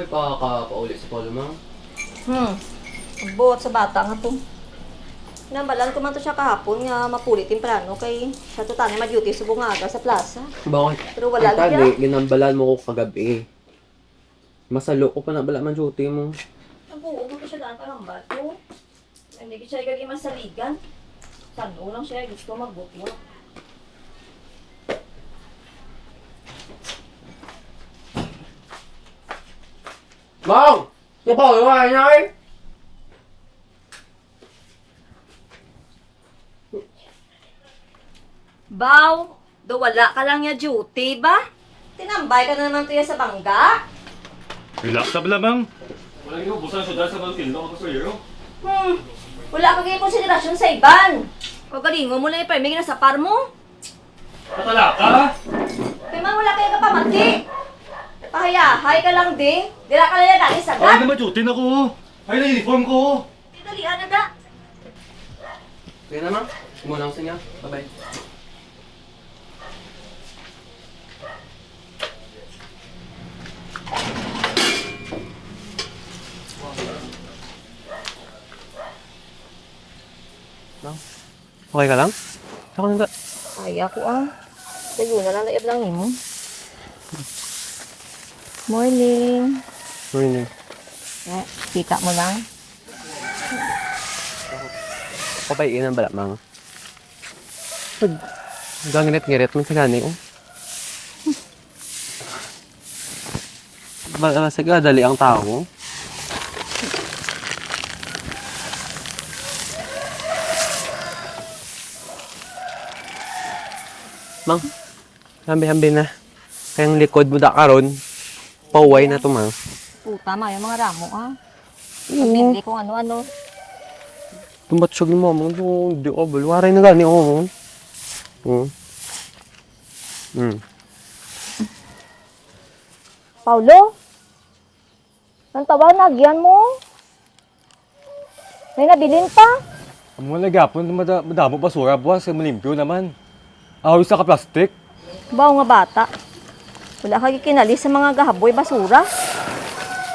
kayo pakakaulit sa polo mo? Ang buot sa bata nga to. Nambalan ko man to siya kahapon nga mapulit yung plano kay siya to tani ma-duty sa bungaga sa plaza. Bakit? Pero wala Ang na tali, siya. ginambalan mo ko kagabi. Masalo ko pa na bala man duty mo. Ang buo mo ko siya daan parang bato. Hindi ko siya gagawin masaligan. Tano lang siya, gusto magbutyo. Bang! Ito pa, iwain niya eh! Baw, do wala ka lang niya duty ba? Tinambay ka na naman tuya sa bangga? Relax na lamang. Walang inubusan siya dahil sa mga tinlo ako sa iyo. Wala ka kaya konsiderasyon sa iban. O galingo mo lang ipamigin na sa par mo. Patala ka? Kaya man wala kaya kapamati. Pahayahay ka lang di. Dira ka lang dali sa Ay gat. naman duty na ko. Ay na uniform ko. Dalian na da. Kaya naman, muna ko sa niya. Bye-bye. Okay ka lang? Ako nang Ay ako Sayo na lang laib lang mo. Morning. Morning. Kita mo lang. Papayin ang bala, mang. Ganginit-ngirit mo sa gani, oh. Sige, dali ang tao. Mang, hambi-hambi na. Kayang likod mo da karon, pauway na to, mang. Puta ma yung mga ramo Pabili kung ano-ano. Tumatsog mo, mang. Di ko, balwaray na gani, oh. Paulo? Ang tawa nagyan mo? May nabilin pa? Amo na gapon madamo basura buwas sa malimpyo naman. Awis sa ka-plastic. Bao nga bata. Wala ka kinali sa mga gahaboy basura.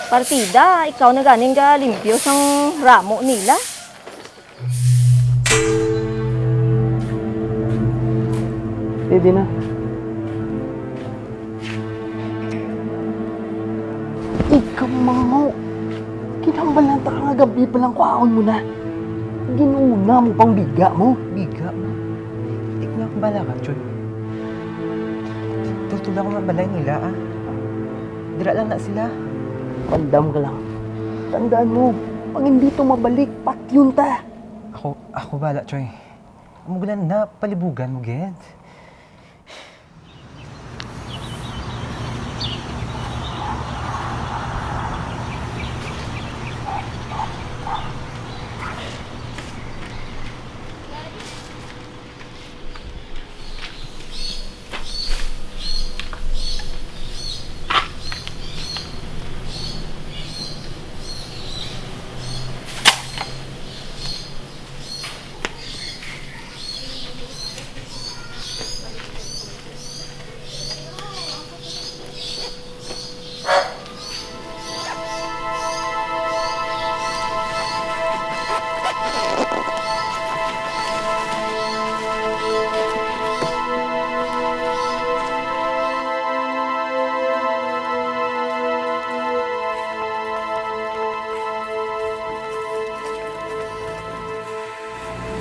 Partida, ikaw na ganing ga limpyo sang ramo nila. Pwede na. Ikaw mga kinambalan ta ka nga gabi pa lang kwaon mo na. Ginuna mo pang biga mo. Biga mo. Tignan ko bala ka, Chun. Tutulak ko nga balay nila, ah. Dira lang na sila. Pandam ka lang. Tandaan mo, pag hindi to mabalik, patyun ta. Ako bala, Choy. Umugulan na, palibugan mo, Ged.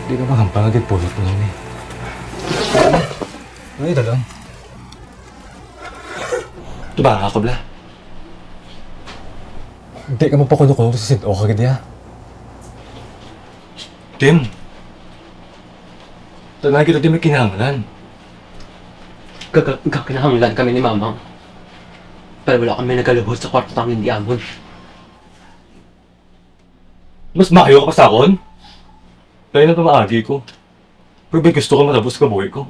Di ka magampang agad pulot mo lang eh. Ano ito lang? Ito ba ako bla? Hindi ka mapakulo-kulo sa sinto kagad ya. Tim! Tanay kita Tim may kinahanglan. Kakinahanglan kami ni Mamang. Pero wala kami nagalubos sa kwarto tang hindi amon. Mas maayo ka pa sa akin? Kaya na tumaagi ko. Pero ba gusto ko matapos ka buhay ko?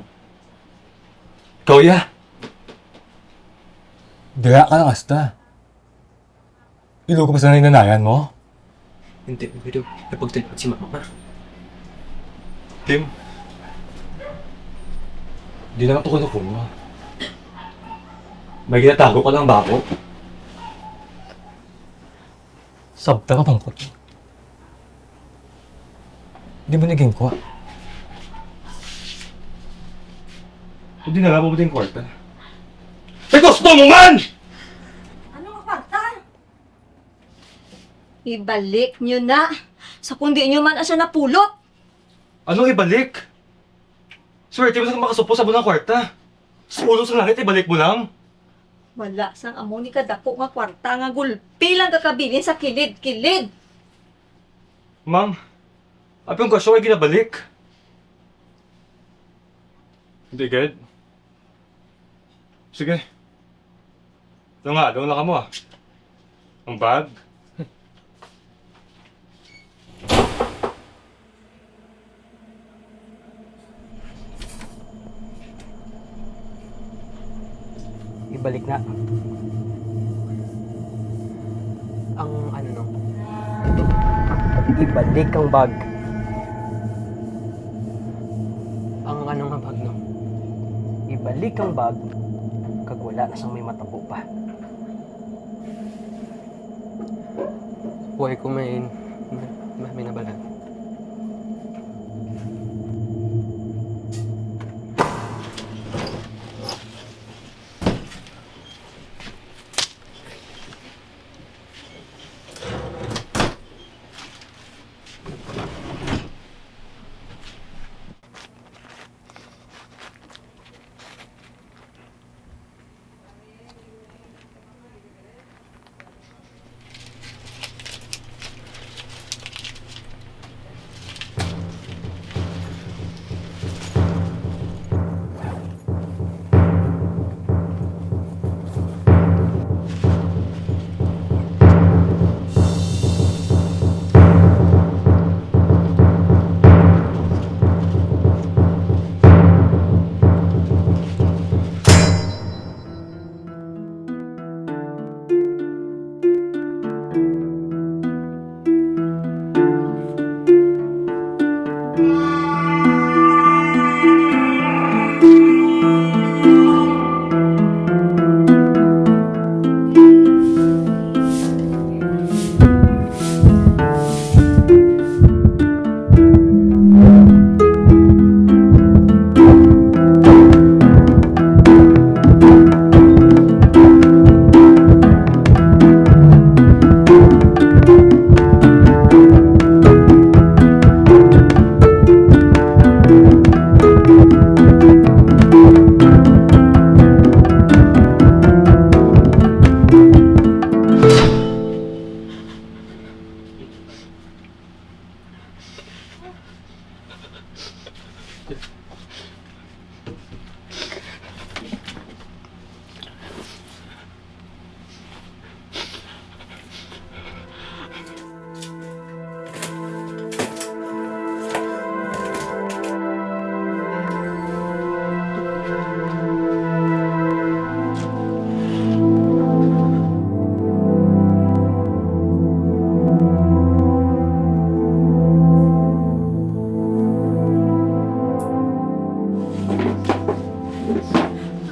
Ikaw ya! Dira ka lang hasta. Ilo ko pa sa nananayan mo? Hindi, pero napagtalipat si Mama. Tim? Di naman ito ko mo. May ginatago ka lang ba ako? Sabta ka bang ko? Di ba naging ko? Hindi na nga mabuting kwarta. May gusto mo man! Ano nga kwarta? Ibalik nyo na. Sa kundi nyo man asa napulot. Anong ibalik? Swerte mo sa makasupo sa bunang kwarta. Sa ulo sa langit, ibalik mo lang. Wala sang amo ni kadako nga kwarta nga gulpi lang kakabilin sa kilid-kilid. Ma'am, apyung kasyo ay ginabalik. Hindi, Ged. Sige. Ito nga, doon lang ka mo ah. Ang bag. Ibalik na. Ang ano no? Ibalik ang bag. Ang ano nga bag no? Ibalik ang bag kag wala na siyang may matabo pa. Buhay ko may nabalan.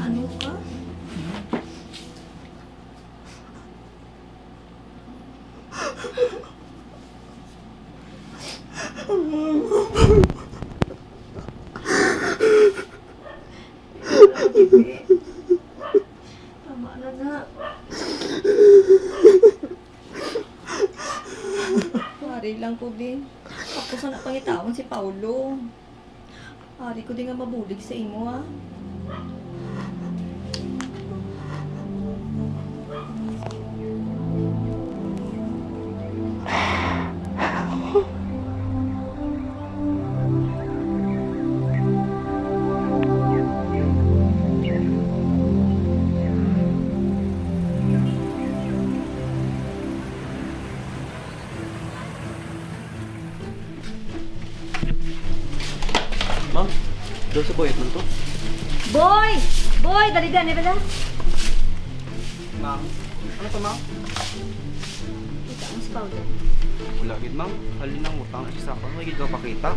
Ano ka? Tama na na. Pari lang ko din. Ako sana pangitawan si Paulo. Pari ko din nga mabulig sa imo ah. Ma'am, doon sa boyet mo to? Boy! Boy! Dali dali bala. Ma'am, ano to ma'am? Kita mo si Paulo. Wala gid ma'am. Halin ang utang sa sakon, may gid ka pakita.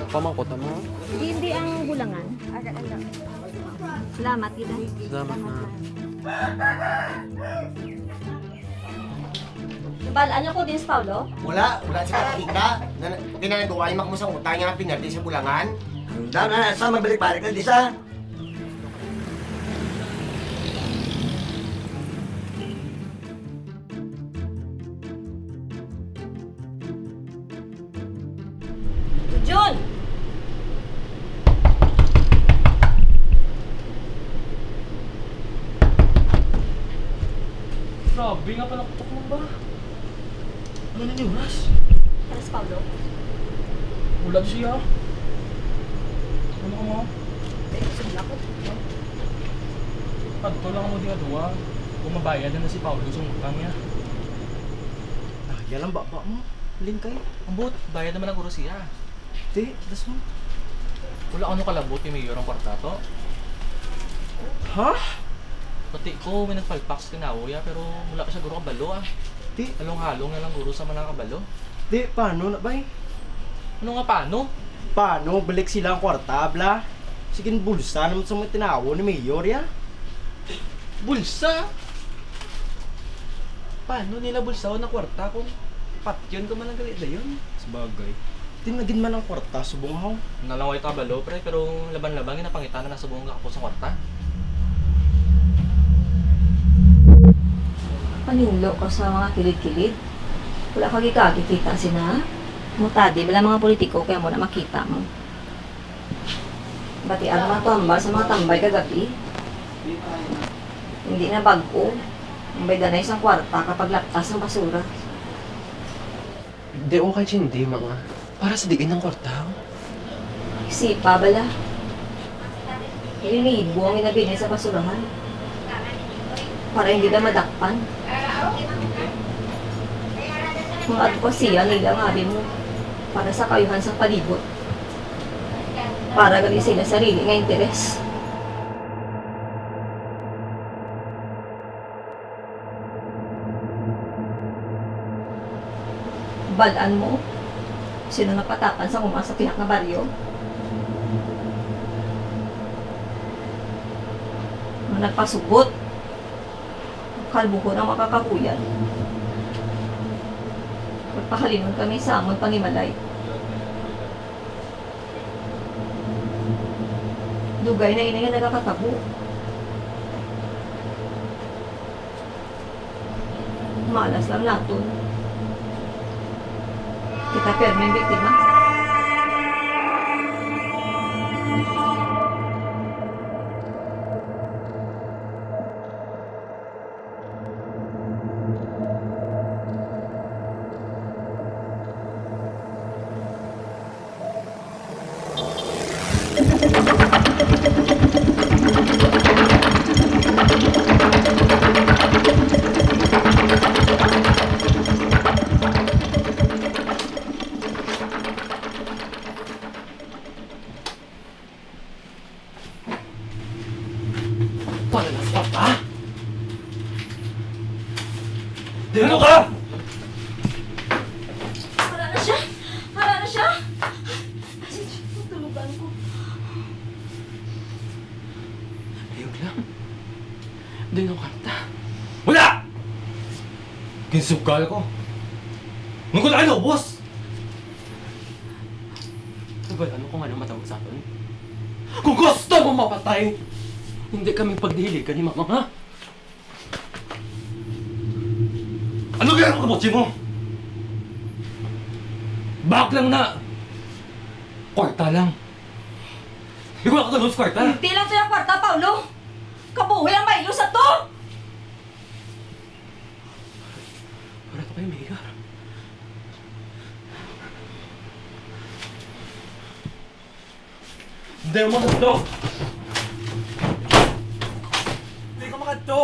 pamangkot mo. Hindi ang bulangan. Salamat, kita. Salamat na. Balaan niyo ko din, Paulo. Wala siya nakita. Pinanagawa yung makmusang utang niya pinarti sa bulangan. Daw na sa magbalik-balik na di sa. Jun! Grabe nga pala kutok mo ba? Ano na yung oras? Alas, Paulo. Ulag siya. Ano ka mo? Sumula ko. Padto lang mo di aduwa. Kung mabayad na si Paulo sa utang niya. Yan ang baba mo. Lin kayo. Ambot, bayad naman ang guro siya. Di, das mo. Wala ano kalabot yung mayor ang kwarta to. Ha? Pati ko, may nagpalpax kinawoya pero wala pa siya guro kabalo ah. Di, halong-halong na lang guro sa mga kabalo. Di, paano na bay? Ano nga paano? Paano? Balik sila ang kwarta, bla? Sige, bulsa naman sa mga tinawo ni Mayor, ya? Bulsa? Paano nila bulsa na kwarta kung patyon ko man ang galit na yun? Sabagay. Tinagin man ang kwarta, subong haw. Nalaway kabalo pre, pero laban-laban ginapangitan na nasa buong kakapos sa kwarta. Paninlo ko sa mga kilid-kilid. Wala ka gikakikita sina. Mutadi, wala mga politiko kaya mo na makita mo. Bati ang mga tambal sa mga tambay kagabi. Hindi na bago. Ang bay ganay isang kwarta kapag laptas ng basura. Hindi okay siya, hindi mga. Para sa diin ng kwarta. Sipa bala. Ilinibo ang inabili sa basurahan. Para hindi na madakpan. Mga advokasya nila nga mo para sa kayuhan sa palibot. Para gali sila sarili nga interes. Balaan mo sino napatapan sa kumasa pinak na baryo. Mga nagpasugot. Kalbuho ng makakakuyan. Magpakalimon kami sa amon pangimalay. Dugay na inay nga nagkakatabo. Malas lang natin. Kita perming biktima. Dino ka! Hala na siya! Hala na siya! Tulugan ko. Ayun lang. Hindi ng kwarta. Wala! Kinsubkal ko. Nung ko na boss! Well, ano kung ano matawag sa atin? Kung gusto mo mapatay, hindi kami pagdihiligan ni Mama, ha? Ano kaya ang kabutsi mo? Back lang na! Kwarta lang. Hindi ko nakatagos kwarta. Hindi lang siya kwarta, Paulo! Kabuhay ang mailo sa to! Para to kayo, Mayor. Hindi mo makadto! Hindi ko makadto!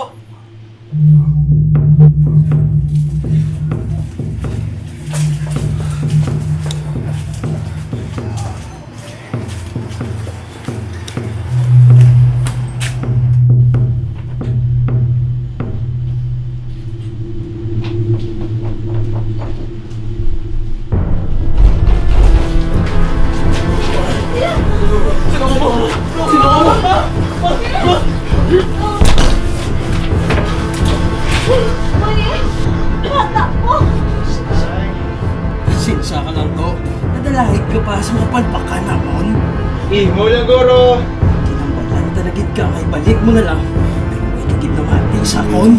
Usa ka lang to. Nadalahig ka pa sa mga palpakan namon. Imo lang, Goro! Kinambalan talagid ka kay balik mo na lang. Pero may kagid na mati sa akon.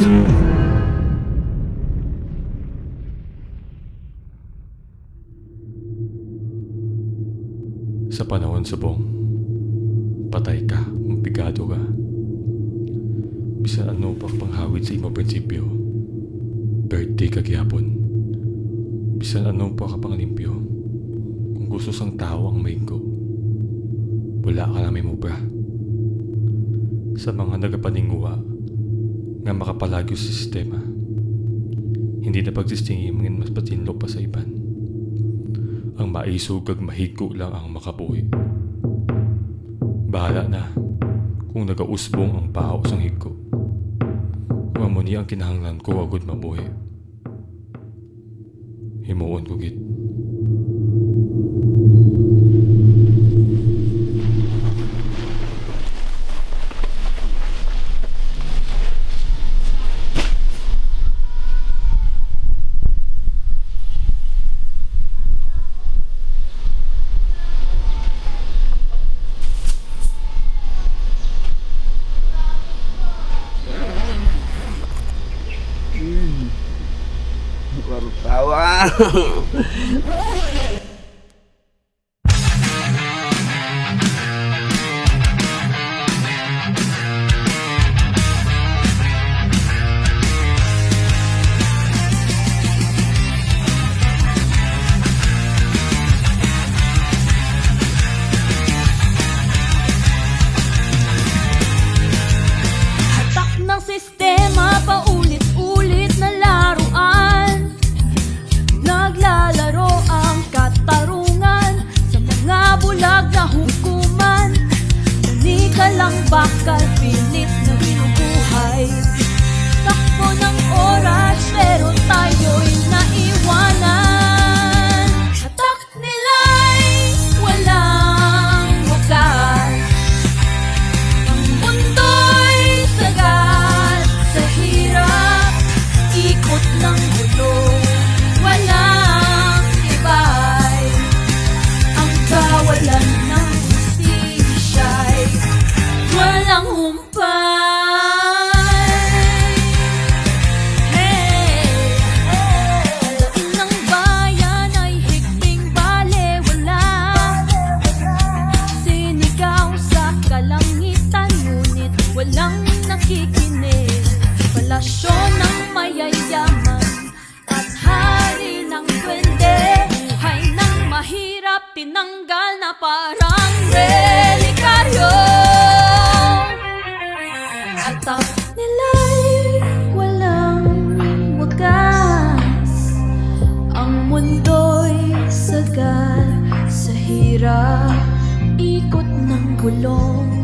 Sa panahon subong, patay ka, umpigado ka. Bisan ano pa panghawid sa imo prinsipyo, birthday ka gyapon. Bisan ano pa ka panglimpyo, kung gusto sang tao ang maingko, wala ka na may mubra. Sa mga nagapaninguha nga makapalagyo sa sistema, hindi na pagsistingi mangin mas patinlo pa sa iban. Ang maisog kag mahigko lang ang makabuhi. Bahala na kung nagausbong ang pao sang higko. Kung amo niya ang kinahanglan ko agud mabuhi. Himuon ko gid. Tawa. Hatak ng sistema, paulit-ulit na laruan. Naglalaro ang katarungan sa mga bulag na hukuman. Manika lang bakal, pilit na binubuhay. Takbo ng oras, pero tayo'y naiwanan. Hatak nila'y walang wakas. Ang mundo'y sagat sa hirap, ikot ng gulo, walang ibay. Ang kawalan ng justisya'y walang humpay. Hey! Alain ng bayan ay higting balewala. Sinigaw sa kalangitan, ngunit walang nakikinig. Palasyon ng mayayaman at hari ng duwende, buhay ng mahirap tinanggal na parang relikaryo. Hatak nila'y walang wakas. Ang mundo'y sagal sa hirap, ikot ng gulong,